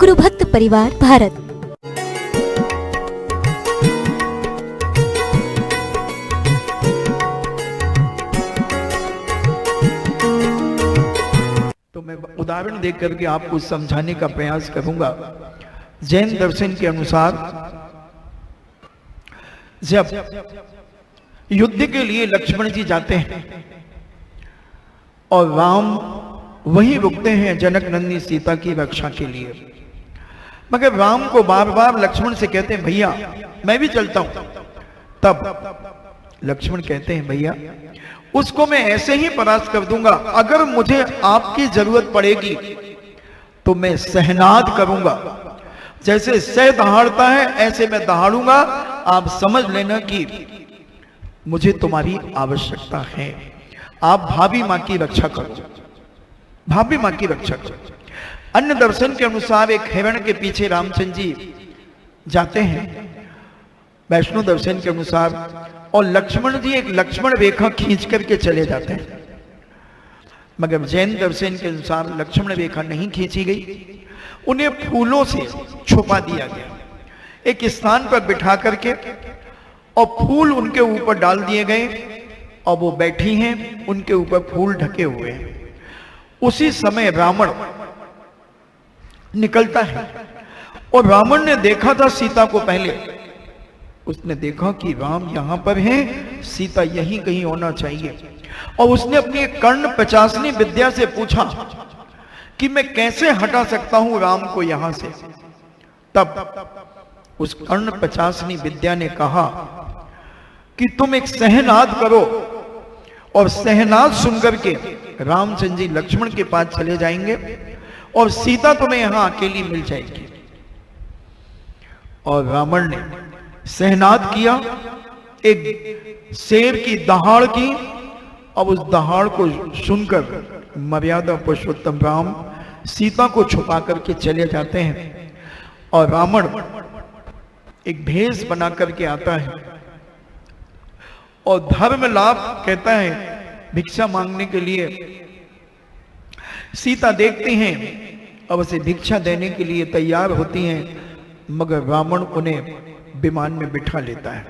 गुरु भक्त परिवार भारत। तो मैं उदाहरण देख करके आपको समझाने का प्रयास करूंगा। जैन दर्शन के अनुसार जब युद्ध के लिए लक्ष्मण जी जाते हैं और राम वहीं रुकते हैं जनक नंदिनी सीता की रक्षा के लिए, मगर राम को बार बार लक्ष्मण से कहते हैं भैया मैं भी चलता हूं। तब लक्ष्मण कहते हैं भैया उसको मैं ऐसे ही परास्त कर दूंगा, अगर मुझे आपकी जरूरत पड़ेगी तो मैं सहनाद करूंगा, जैसे सह दहाड़ता है ऐसे मैं दहाड़ूंगा। आप समझ लेना कि मुझे तुम्हारी आवश्यकता है, आप भाभी मां की रक्षा करो, भाभी मां की रक्षा करो। अन्य दर्शन के अनुसार एक हिरण के पीछे रामचंद्र जी जाते हैं वैष्णो दर्शन के अनुसार, और लक्ष्मण जी एक लक्ष्मण रेखा खींच करके चले जाते हैं, मगर जैन दर्शन के अनुसार लक्ष्मण रेखा नहीं खींची गई, उन्हें फूलों से छुपा दिया गया, एक स्थान पर बिठा करके और फूल उनके ऊपर डाल दिए गए और वो बैठी हैं, उनके ऊपर फूल ढके हुए हैं। उसी समय रावण निकलता है और रावण ने देखा था सीता को, पहले उसने देखा कि राम यहां पर हैं, सीता यहीं कहीं होना चाहिए, और उसने अपनी कर्ण पचासनी विद्या से पूछा कि मैं कैसे हटा सकता हूं राम को यहां से। तब उस कर्ण पचासनी विद्या ने कहा कि तुम एक सहनाद करो, और सहनाद सुनकर के रामचंद्र जी लक्ष्मण के पास चले जाएंगे और सीता तुम्हें यहां अकेली मिल जाएगी। और रावण ने सहनाद किया, एक शेर की दहाड़ की, अब उस दहाड़ को सुनकर मर्यादा पुरुषोत्तम राम सीता को छुपा करके चले जाते हैं, और रावण एक भेष बना करके आता है और धर्म लाभ कहता है भिक्षा मांगने के लिए। सीता देखती हैं अब उसे भिक्षा देने के लिए तैयार होती हैं, मगर रावण उन्हें विमान में बिठा लेता है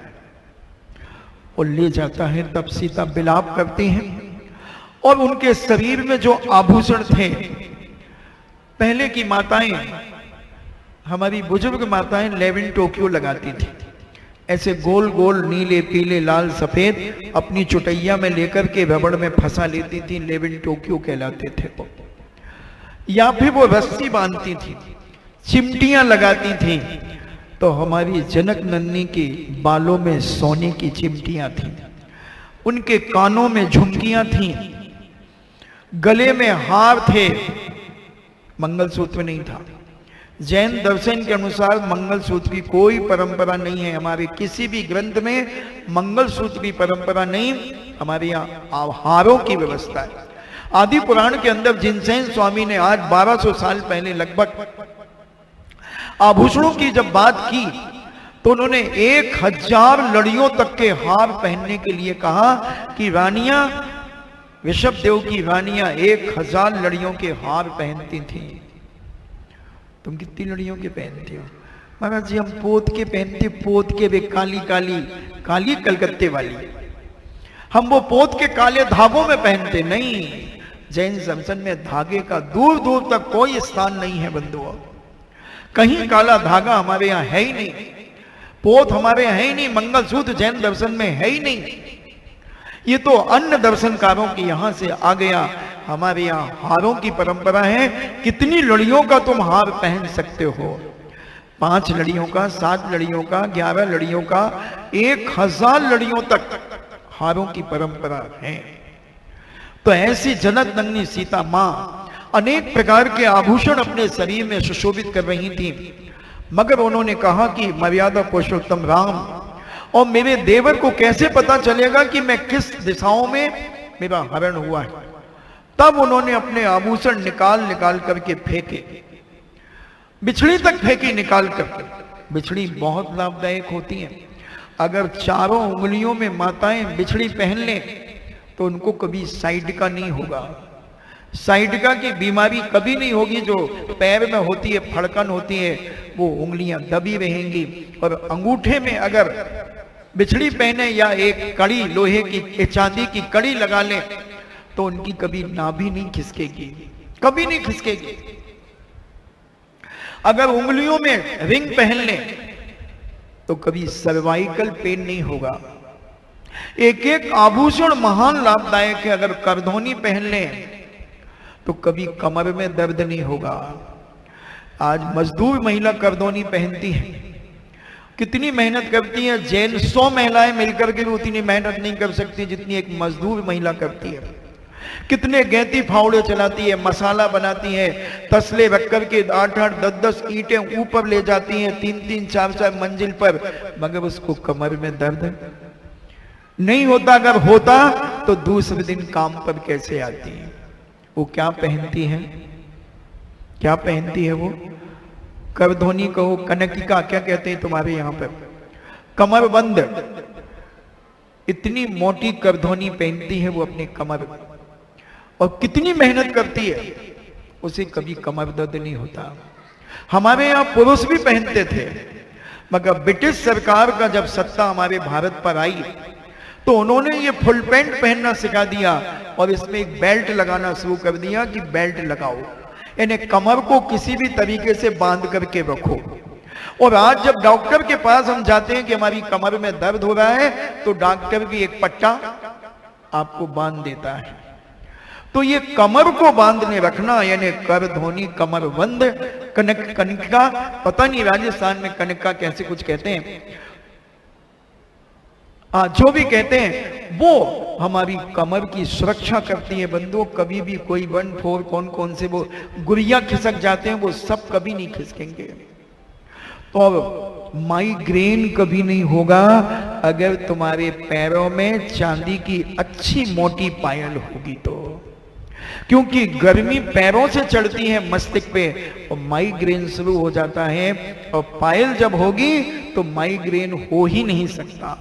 और ले जाता है। तब सीता विलाप करती हैं और उनके शरीर में जो आभूषण थे, पहले की माताएं, हमारी बुजुर्ग माताएं लेविन टोक्यो लगाती थी, ऐसे गोल गोल नीले पीले लाल सफेद अपनी चुटैया में लेकर के रबड़ में फंसा लेती थी, लेविन टोक्यो कहलाते थे वो। या फिर वो रस्सी बांधती थी, चिमटियां लगाती थी, तो हमारी जनक नंदिनी के बालों में सोने की चिमटियां थी, उनके कानों में झुमकियां थी, गले में हार थे, मंगलसूत्र नहीं था। जैन दर्शन के अनुसार मंगलसूत्र की कोई परंपरा नहीं है, हमारे किसी भी ग्रंथ में मंगलसूत्र की परंपरा नहीं, हमारे यहाँ हारों की व्यवस्था है। आदि पुराण के अंदर जिनसेन स्वामी ने आज 1200 साल पहले लगभग आभूषणों की जब बात की, तो उन्होंने 1000 लड़ियों तक के हार पहनने के लिए कहा कि रानियां, ऋषभ देव की रानियां 1000 लड़ियों के हार पहनती थी। तुम कितनी लड़ियों के पहनते हो? महाराज जी हम पोत के पहनते, पोत के वे काली काली काली कलकत्ते वाली, हम वो पोत के काले धागों में पहनते नहीं। जैन दर्शन में धागे का दूर दूर तक कोई स्थान नहीं है बंधुओं, कहीं काला धागा हमारे यहाँ है ही नहीं, पोत हमारे यहाँ है ही नहीं, मंगलसूत्र जैन दर्शन में है ही नहीं। ये तो अन्य दर्शनकारों की यहां से आ गया, हमारे यहाँ हारों की परंपरा है। कितनी लड़ियों का तुम हार पहन सकते हो? 5 लड़ियों का, 7 लड़ियों का, 11 लड़ियों का, 1000 लड़ियों तक हारों की परंपरा है। तो ऐसी जनक नंदिनी सीता मां अनेक प्रकार के आभूषण अपने शरीर में सुशोभित कर रही थी, मगर उन्होंने कहा कि मर्यादा पुरुषोत्तम राम और मेरे देवर को कैसे पता चलेगा कि मैं किस दिशाओं में मेरा हरण हुआ है। तब उन्होंने अपने आभूषण निकाल निकाल करके फेंके, बिछड़ी तक फेंकी निकाल करके। बिछड़ी बहुत लाभदायक होती है, अगर चारों उंगलियों में माताएं बिछड़ी पहन लें तो उनको कभी साइड का नहीं होगा, साइडका की बीमारी कभी नहीं होगी, जो पैर में होती है, फड़कन होती है, वो उंगलियां दबी रहेंगी। और अंगूठे में अगर बिछड़ी पहने या एक कड़ी लोहे की चांदी की कड़ी लगा लें तो उनकी कभी नाभि नहीं खिसकेगी, कभी नहीं खिसकेगी। अगर उंगलियों में रिंग पहन लें तो कभी सर्वाइकल पेन नहीं होगा। एक एक आभूषण महान लाभदायक है। अगर करधोनी पहन लें तो कभी कमर में दर्द नहीं होगा। आज मजदूर महिला करधोनी पहनती है, कितनी मेहनत करती है। जैन 100 महिलाएं मिलकर के भी उतनी मेहनत नहीं कर सकती जितनी एक मजदूर महिला करती है। कितने गैती फावड़े चलाती है, मसाला बनाती है, तसले रख करके 8-8, 10-10 ईंटें ऊपर ले जाती हैं, 3-3, 4-4 मंजिल पर, मगर उसको कमर में दर्द नहीं होता। अगर होता तो दूसरे दिन काम पर कैसे आती है? वो क्या पहनती है? क्या पहनती है वो? करधोनी कहो, कनकिका, क्या कहते हैं तुम्हारे यहां पर? कमरबंद। इतनी मोटी करधोनी पहनती है वो अपने कमर, और कितनी मेहनत करती है, उसे कभी कमर दर्द नहीं होता। हमारे यहां पुरुष भी पहनते थे, मगर ब्रिटिश सरकार का जब सत्ता हमारे भारत पर आई तो उन्होंने ये फुल पैंट पहनना सिखा दिया और इसमें एक बेल्ट लगाना शुरू कर दिया कि बेल्ट लगाओ, यानी कमर को किसी भी तरीके से बांध करके रखो। और आज जब डॉक्टर के पास हम जाते हैं कि हमारी कमर में दर्द हो रहा है तो डॉक्टर भी एक पट्टा आपको बांध देता है। तो ये कमर को बांधने रखना, यानी करधोनी, कमरबंद, कनका, पता नहीं राजस्थान में कनका कैसे कुछ कहते हैं, जो भी कहते हैं, वो हमारी कमर की सुरक्षा करती है। बंधुओं, कभी भी कोई 1-4 कौन से वो गुड़िया खिसक जाते हैं, वो सब कभी नहीं खिसकेंगे। तो माइग्रेन कभी नहीं होगा अगर तुम्हारे पैरों में चांदी की अच्छी मोटी पायल होगी तो, क्योंकि गर्मी पैरों से चढ़ती है मस्तिष्क पे और माइग्रेन शुरू हो जाता है। और पायल जब होगी तो माइग्रेन हो ही नहीं सकता।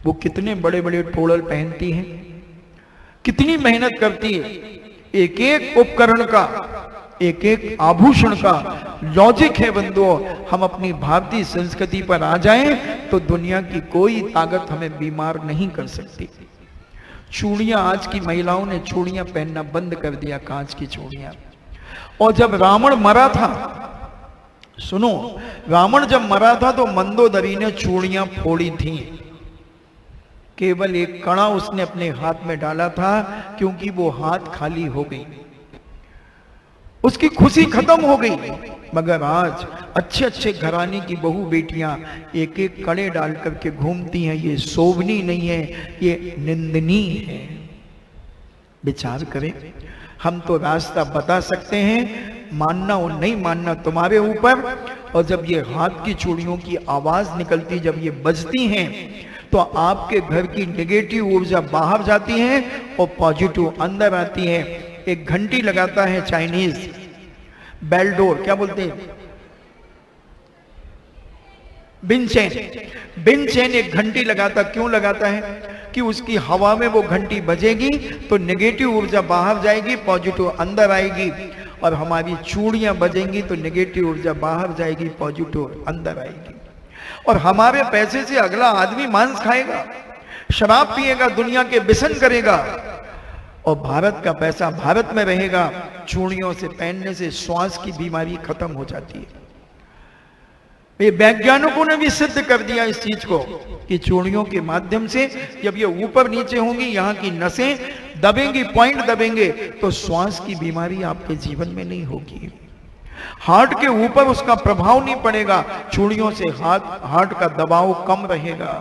वो कितने बड़े बड़े टोड़ल पहनती हैं, कितनी मेहनत करती है, एक एक उपकरण का, एक एक आभूषण का लॉजिक है। बंधुओं, हम अपनी भारतीय संस्कृति पर आ जाएं तो दुनिया की कोई ताकत हमें बीमार नहीं कर सकती। चूड़ियां, आज की महिलाओं ने चूड़ियां पहनना बंद कर दिया, कांच की चूड़ियां। और जब रावण मरा था, सुनो, रावण जब मरा था तो मंदोदरी ने चूड़ियां फोड़ी थी, केवल एक कड़ा उसने अपने हाथ में डाला था, क्योंकि वो हाथ खाली हो गई, उसकी खुशी खत्म हो गई। मगर आज अच्छे अच्छे घराने की बहू बेटियां एक एक कड़े डाल करके घूमती हैं। ये शोभनीय नहीं है, ये निंदनीय है। विचार करें, हम तो रास्ता बता सकते हैं, मानना और नहीं मानना तुम्हारे ऊपर। और जब ये हाथ की चूड़ियों की आवाज निकलती, जब ये बजती हैं, तो आपके घर की नेगेटिव ऊर्जा बाहर जाती है और पॉजिटिव अंदर आती है। एक घंटी लगाता है चाइनीज, बेल डोर, क्या बोलते हैं, बिन चैन एक घंटी लगाता। क्यों लगाता है? कि उसकी हवा में वो घंटी बजेगी तो नेगेटिव ऊर्जा बाहर जाएगी, पॉजिटिव अंदर आएगी। और हमारी चूड़ियां बजेंगी तो नेगेटिव ऊर्जा बाहर जाएगी, पॉजिटिव अंदर आएगी। और हमारे पैसे से अगला आदमी मांस खाएगा, शराब पिएगा, दुनिया के व्यसन करेगा, और भारत का पैसा भारत में रहेगा। चूड़ियों से पहनने से श्वास की बीमारी खत्म हो जाती है। ये वैज्ञानिकों ने भी सिद्ध कर दिया इस चीज को कि चूड़ियों के माध्यम से जब ये ऊपर नीचे होंगी, यहाँ की नसें दबेंगी, पॉइंट दबेंगे, तो श्वास की बीमारी आपके जीवन में नहीं होगी। हार्ट के ऊपर उसका प्रभाव नहीं पड़ेगा। चूड़ियों से हार्ट का दबाव कम रहेगा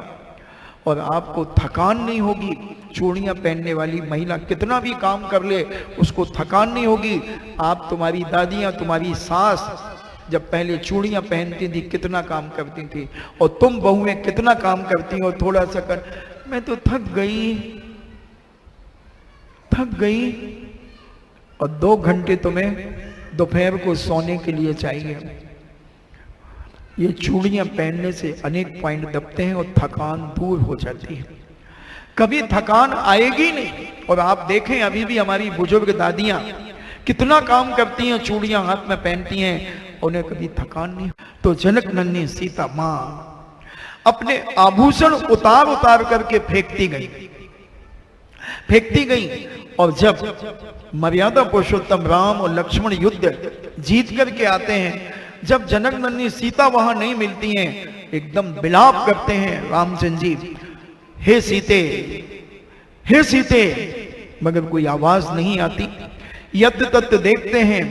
और आपको थकान नहीं होगी। चूड़ियां पहनने वाली महिला कितना भी काम कर ले, उसको थकान नहीं होगी। आप, तुम्हारी दादियां, तुम्हारी सास जब पहले चूड़ियां पहनती थी कितना काम करती थी, और तुम बहुएं कितना काम करती हो। थोड़ा सा कर, मैं तो थक गई, और 2 घंटे तुम्हें दोपहर को सोने के लिए चाहिए। ये चूड़ियां पहनने से अनेक पॉइंट दबते हैं और थकान दूर हो जाती है। कभी थकान आएगी नहीं। और आप देखें अभी भी हमारी बुजुर्ग दादियां कितना काम करती हैं, चूड़ियां हाथ में पहनती हैं, उन्हें कभी थकान नहीं। तो जनक नन्ही सीता मां अपने आभूषण उतार उतार करके फेंकती गई। और जब मर्यादा पुरुषोत्तम राम और लक्ष्मण युद्ध जीत करके आते हैं, जब जनक नन्ही सीता वहां नहीं मिलती हैं, एकदम विलाप करते हैं रामचंद्र जी, हे सीते, हे सीते, मगर कोई आवाज नहीं आती। यत् तत् देखते हैं,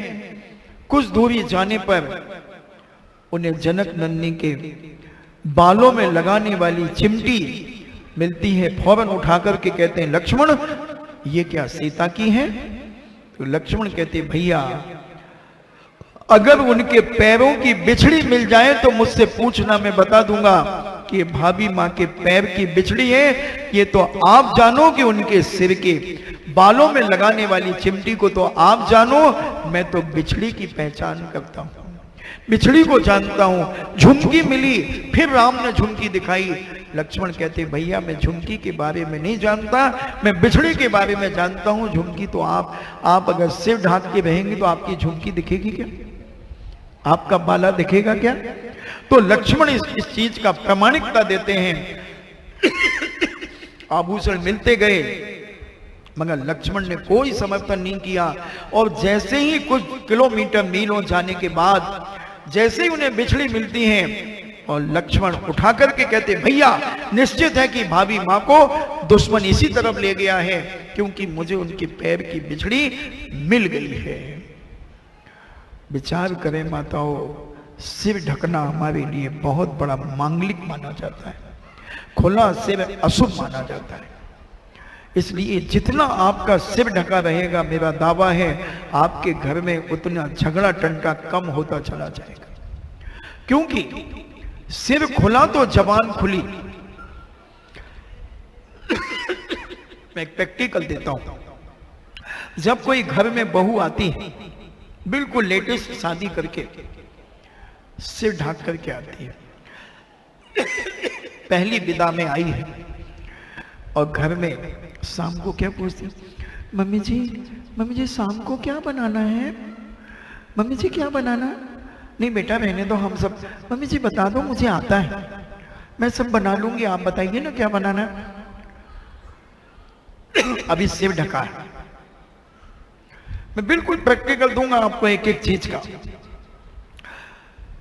कुछ दूरी जाने पर उन्हें जनक नन्ही के बालों में लगाने वाली चिमटी मिलती है। फौरन उठाकर के कहते हैं, लक्ष्मण ये क्या सीता की है? तो लक्ष्मण कहते, भैया अगर उनके पैरों की बिछड़ी मिल जाए तो मुझसे पूछना, मैं बता दूंगा कि भाभी माँ के पैर की बिछड़ी है। ये तो आप जानो कि उनके सिर के बालों में लगाने वाली चिमटी को तो आप जानो, मैं तो बिछड़ी की पहचान करता हूं, बिछड़ी को जानता हूं। झुमकी मिली, फिर राम ने झुमकी दिखाई। लक्ष्मण कहते, भैया मैं झुमकी के बारे में नहीं जानता, मैं बिछड़ी के बारे में जानता हूं। झुमकी तो आप अगर सिर ढाक के रहेंगे तो आपकी झुमकी दिखेगी क्या? आपका बाला दिखेगा क्या? तो लक्ष्मण इस चीज का प्रामाणिकता देते हैं। आभूषण मिलते गए, मगर लक्ष्मण ने कोई समर्थन नहीं किया। और जैसे ही कुछ किलोमीटर मीलों जाने के बाद जैसे ही उन्हें बिछड़ी मिलती है, और लक्ष्मण उठा करके कहते, भैया निश्चित है कि भाभी माँ को दुश्मन इसी तरफ ले गया है, क्योंकि मुझे उनके पैर की बिछड़ी मिल गई है। विचार करें माताओं, सिर ढकना हमारे लिए बहुत बड़ा मांगलिक माना जाता है, खुला सिर अशुभ माना जाता है। इसलिए जितना आपका सिर ढका रहेगा, मेरा दावा है आपके घर में उतना झगड़ा टंटा कम होता चला जाएगा। क्योंकि सिर खुला तो जबान खुली। मैं एक प्रैक्टिकल देता हूं। जब कोई घर में बहू आती है, बिल्कुल लेटेस्ट शादी करके, सिर ढक करके आती है, पहली विदा में आई है, और घर में शाम को क्या पूछती, मम्मी जी शाम को क्या बनाना है? मम्मी जी क्या बनाना? नहीं बेटा रहने दो, हम सब। मम्मी जी बता दो, मुझे आता है, मैं सब बना लूंगी, आप बताइए ना क्या बनाना है। अभी सिर ढका है। मैं बिल्कुल प्रैक्टिकल दूंगा आपको एक एक चीज का।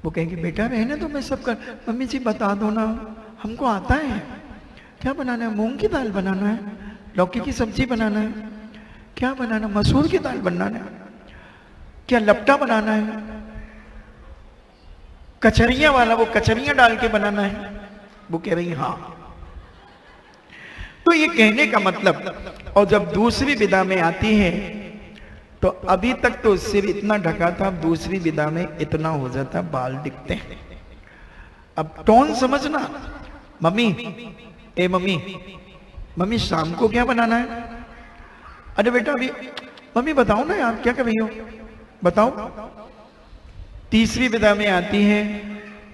वो कहेंगे बेटा रहने दो, मैं सब कर। मम्मी जी बता दो ना, हमको आता है। क्या बनाना है? मूंग की दाल बनाना है, लौकी की सब्जी बनाना है, क्या बनाना? मसूर की दाल बनाना है, क्या लपटा बनाना है, कचरियां वाला वो कचरियां डाल के बनाना है? वो कह रही हाँ। तो ये कहने का मतलब, और जब दूसरी विदा में आती है तो अभी तक तो सिर इतना ढका था, अब दूसरी विदा में इतना हो जाता, बाल दिखते हैं। अब टोन समझना, मम्मी ए मम्मी शाम को क्या बनाना है? अरे बेटा अभी मम्मी बताओ ना यार, क्या कर रही हो, बताओ। तीसरी विदा में आती है,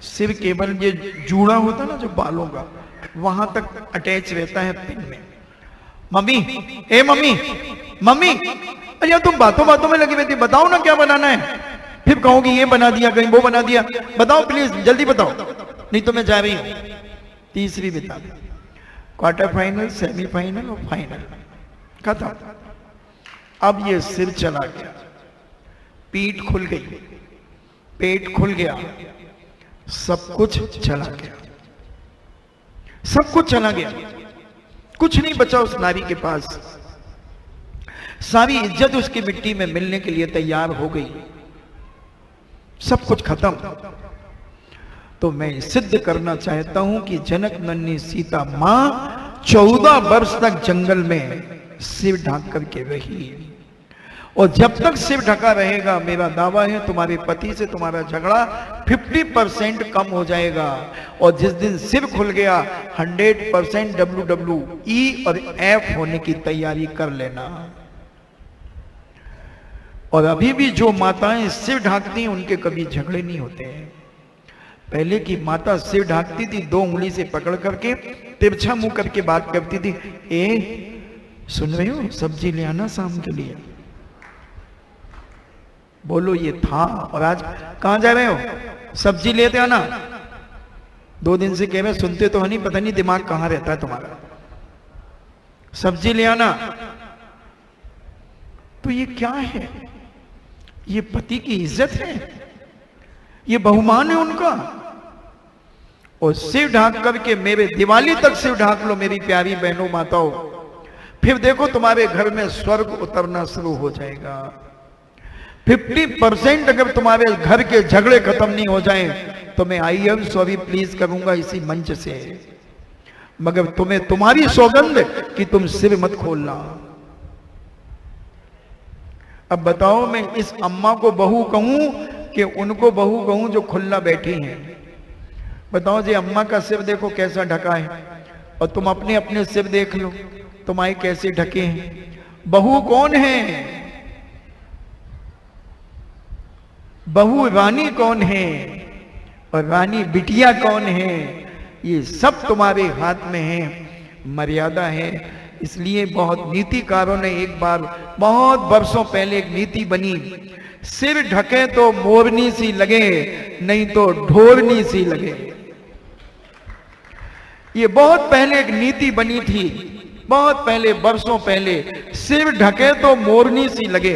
सिर केवल ये जूड़ा होता ना जो बालों का, वहां तक अटैच रहता है पिन में। मम्मी ए मम्मी अरे यार तुम बातों में लगी रहती, बताओ ना क्या बनाना है। फिर कहोगी ये बना दिया, कहीं वो बना दिया, बताओ प्लीज जल्दी बताओ, नहीं तो मैं जा रही हूं। तीसरी विदा, क्वार्टर फाइनल, सेमीफाइनल और फाइनल, खत्म। अब ये सिर चला गया, पीठ खुल गई, पेट खुल गया, सब कुछ चला गया, सब कुछ चला गया, कुछ नहीं बचा उस नारी के पास। सारी इज्जत उसकी मिट्टी में मिलने के लिए तैयार हो गई, सब कुछ खत्म। तो मैं सिद्ध करना चाहता हूं कि जनक नन्ही सीता मां 14 वर्ष तक जंगल में सिर ढक करके रही, और जब तक सिर ढका रहेगा, मेरा दावा है तुम्हारे पति से तुम्हारा झगड़ा 50% कम हो जाएगा। और जिस दिन सिर खुल गया, 100% WWE और F होने की तैयारी कर लेना। और अभी भी जो माताएं सिर ढाकती हैं, उनके कभी झगड़े नहीं होते हैं। पहले की माता सिर ढाकती थी, 2 उंगली से पकड़ करके तिरछा मुंह करके बात करती थी, ए सुन रहे हो, सब्जी ले आना शाम के लिए। बोलो ये था। और आज कहां जा रहे हो, सब्जी लेते आना। 2 दिन से कह रहे, सुनते तो नहीं, पता नहीं दिमाग कहां रहता है तुम्हारा, सब्जी ले आना। तो ये क्या है, ये पति की इज्जत है, ये बहुमान है उनका। और सिर ढाक करके मेरे दिवाली तक सिर ढाक लो मेरी प्यारी बहनों माताओं, फिर देखो तुम्हारे घर में स्वर्ग उतरना शुरू हो जाएगा। 50% अगर तुम्हारे घर के झगड़े खत्म नहीं हो जाएं तो मैं आई एम सॉरी प्लीज करूंगा इसी मंच से, मगर तुम्हें तुम्हारी सौगंध कि तुम सिर मत खोलना। अब बताओ, मैं इस अम्मा को बहू कहूं कि उनको बहू कहूं जो खुला बैठी हैं? बताओ जी, अम्मा का सिर देखो कैसा ढका है, और तुम अपने अपने सिर देख लो तुम्हारे कैसे ढके हैं। बहू कौन है, बहू रानी कौन है, और रानी बिटिया कौन है, ये सब तुम्हारे हाथ में है, मर्यादा है। इसलिए बहुत नीतिकारों ने एक बार बहुत वर्षों पहले एक नीति बनी, सिर ढके तो मोरनी सी लगे, नहीं तो ढोरनी सी लगे। ये बहुत पहले एक नीति बनी थी, बहुत पहले वर्षों पहले, सिर ढके तो मोरनी सी लगे।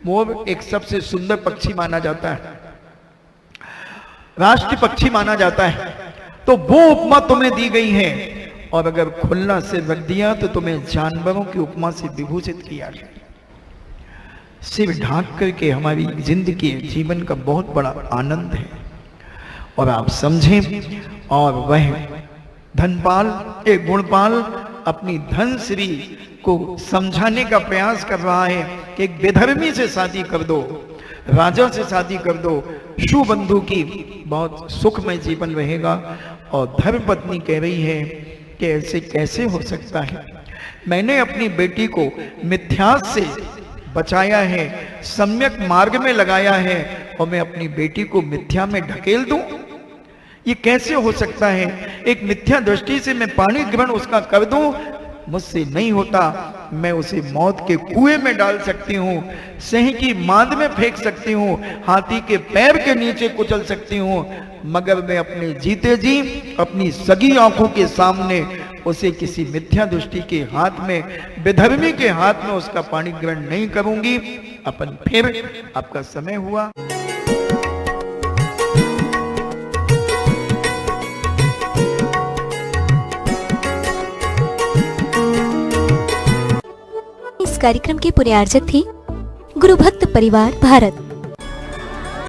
मोर एक सबसे सुंदर पक्षी माना जाता है, राष्ट्रीय पक्षी माना जाता है, तो वो उपमा तुम्हें दी गई है। और अगर खुला सिर रख दिया तो तुम्हें जानवरों की उपमा से विभूषित किया गया। सिर ढाक करके हमारी जिंदगी जीवन का बहुत बड़ा आनंद है। और आप समझें, और वह धनपाल एक गुणपाल अपनी धनश्री को समझाने का प्रयास कर रहा है कि एक बेधर्मी से शादी कर दो, राजा से शादी कर दो, सुबंधु की बहुत सुखमय जीवन रहेगा। और धर्मपत्नी कह रही है कि ऐसे कैसे हो सकता है, मैंने अपनी बेटी को मिथ्यास से बचाया है, सम्यक मार्ग में लगाया है, और मैं अपनी बेटी को मिथ्या में ढकेल दूं? ये कैसे हो सकता है? एक मिथ्या दृष्टि से मैं पानी ग्रहण उसका कर दूं, मुझसे नहीं होता। मैं उसे मौत के कुएं में डाल सकती हूँ, सिंह की मांद में फेंक सकती हूँ, हाथी के पैर के नीचे कुचल सकती हूँ, मगर मैं अपने जीते जी अपनी सगी आंखों के सामने उसे किसी मिथ्या दृष्टि के हाथ में, बेधर्मी के हाथ में उसका पानी ग्रहण नहीं करूंगी। अपन फिर आपका समय हुआ। इस कार्यक्रम के पुण्यार्जक थे गुरु भक्त परिवार भारत।